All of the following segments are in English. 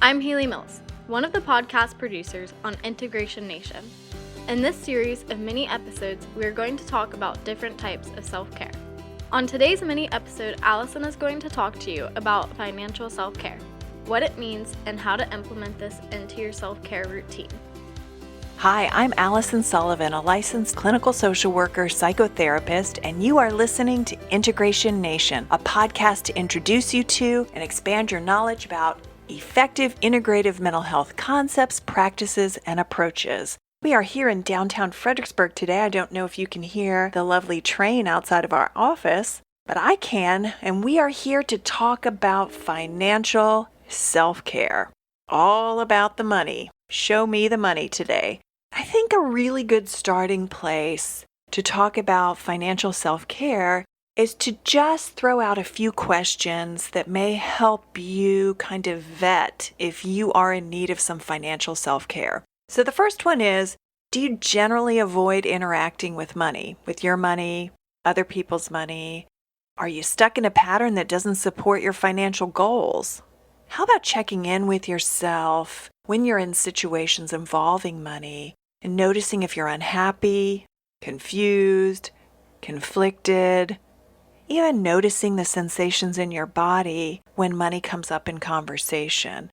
I'm Haley Mills, one of the podcast producers on Integration Nation. In this series of mini episodes, we are going to talk about different types of self-care. On today's mini episode, Allison is going to talk to you about financial self-care, what it means, and how to implement this into your self-care routine. Hi, I'm Allison Sullivan, a licensed clinical social worker, psychotherapist, and you are listening to Integration Nation, a podcast to introduce you to and expand your knowledge about effective integrative mental health concepts, practices, and approaches. We are here in downtown Fredericksburg today. I don't know if you can hear the lovely train outside of our office, but I can, and we are here to talk about financial self-care. All about the money. Show me the money today. I think a really good starting place to talk about financial self-care is to just throw out a few questions that may help you kind of vet if you are in need of some financial self-care. So the first one is, do you generally avoid interacting with money, with your money, other people's money? Are you stuck in a pattern that doesn't support your financial goals? How about checking in with yourself when you're in situations involving money and noticing if you're unhappy, confused, conflicted, even noticing the sensations in your body when money comes up in conversation?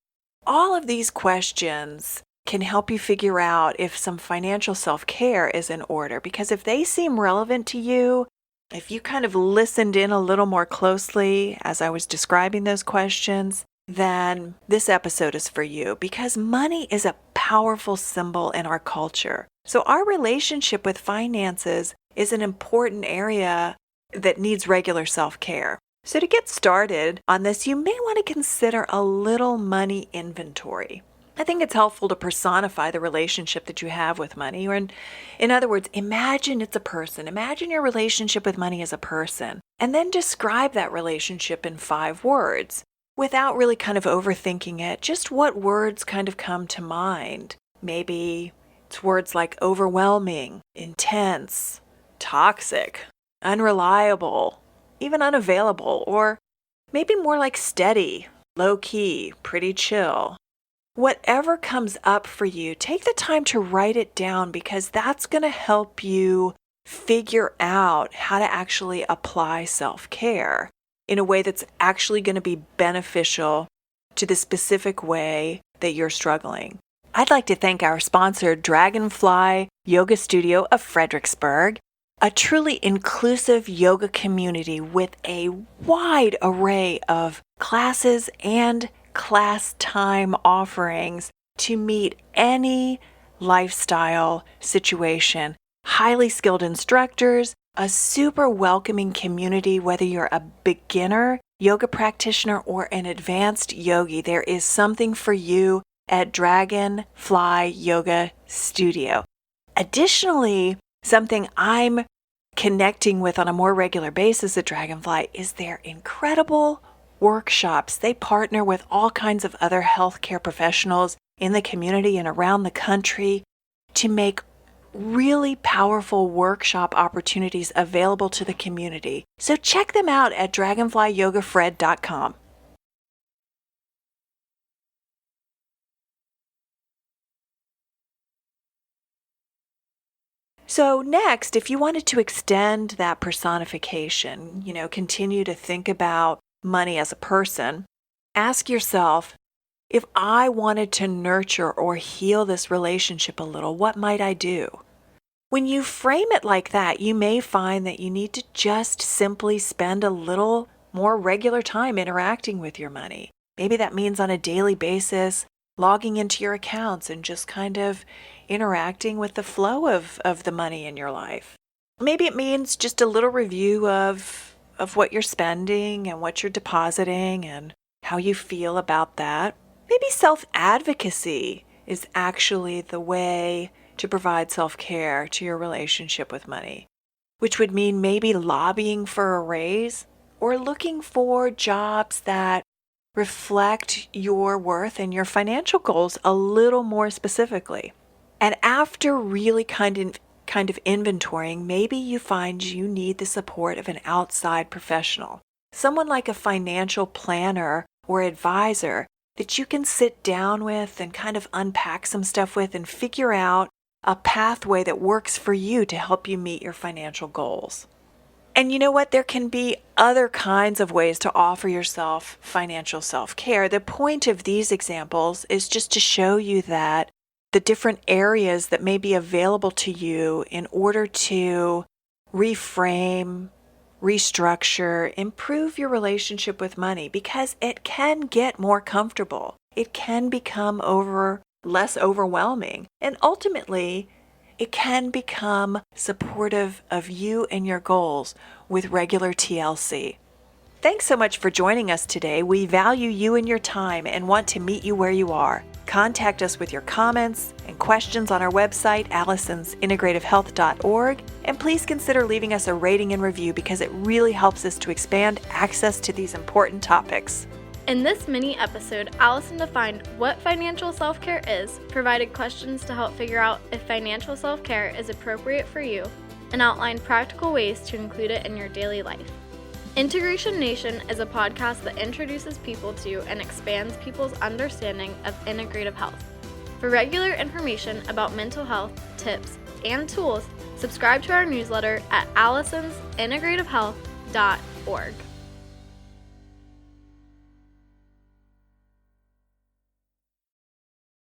All of these questions can help you figure out if some financial self-care is in order, because if they seem relevant to you, if you kind of listened in a little more closely as I was describing those questions, then this episode is for you, because money is a powerful symbol in our culture. So our relationship with finances is an important area that needs regular self-care. So to get started on this, you may want to consider a little money inventory. I think it's helpful to personify the relationship that you have with money, or in other words, imagine it's a person. Imagine your relationship with money as a person, and then describe that relationship in 5 words. Without really kind of overthinking it, just what words kind of come to mind. Maybe it's words like overwhelming, intense, toxic, unreliable, even unavailable, or maybe more like steady, low-key, pretty chill. Whatever comes up for you, take the time to write it down, because that's going to help you figure out how to actually apply self-care in a way that's actually going to be beneficial to the specific way that you're struggling. I'd like to thank our sponsor, Dragonfly Yoga Studio of Fredericksburg, a truly inclusive yoga community with a wide array of classes and class time offerings to meet any lifestyle situation. Highly skilled instructors, a super welcoming community, whether you're a beginner yoga practitioner or an advanced yogi, there is something for you at Dragonfly Yoga Studio. Additionally, something I'm connecting with on a more regular basis at Dragonfly is their incredible workshops. They partner with all kinds of other healthcare professionals in the community and around the country to make really powerful workshop opportunities available to the community. So check them out at dragonflyyogafred.com. So next, if you wanted to extend that personification, continue to think about money as a person, ask yourself, if I wanted to nurture or heal this relationship a little, what might I do? When you frame it like that, you may find that you need to just simply spend a little more regular time interacting with your money. Maybe that means on a daily basis, logging into your accounts and just kind of interacting with the flow of the money in your life. Maybe it means just a little review of what you're spending and what you're depositing and how you feel about that. Maybe self-advocacy is actually the way to provide self-care to your relationship with money, which would mean maybe lobbying for a raise or looking for jobs that reflect your worth and your financial goals a little more specifically. And after really kind of inventorying, maybe you find you need the support of an outside professional, someone like a financial planner or advisor that you can sit down with and kind of unpack some stuff with and figure out a pathway that works for you to help you meet your financial goals. And you know what? There can be other kinds of ways to offer yourself financial self-care. The point of these examples is just to show you that the different areas that may be available to you in order to reframe, restructure, improve your relationship with money, because it can get more comfortable. It can become less overwhelming. And ultimately, it can become supportive of you and your goals with regular TLC. Thanks so much for joining us today. We value you and your time and want to meet you where you are. Contact us with your comments and questions on our website, allisonsintegrativehealth.org, and please consider leaving us a rating and review because it really helps us to expand access to these important topics. In this mini episode, Allison defined what financial self-care is, provided questions to help figure out if financial self-care is appropriate for you, and outlined practical ways to include it in your daily life. Integration Nation is a podcast that introduces people to and expands people's understanding of integrative health. For regular information about mental health, tips, and tools, subscribe to our newsletter at allisonsintegrativehealth.org.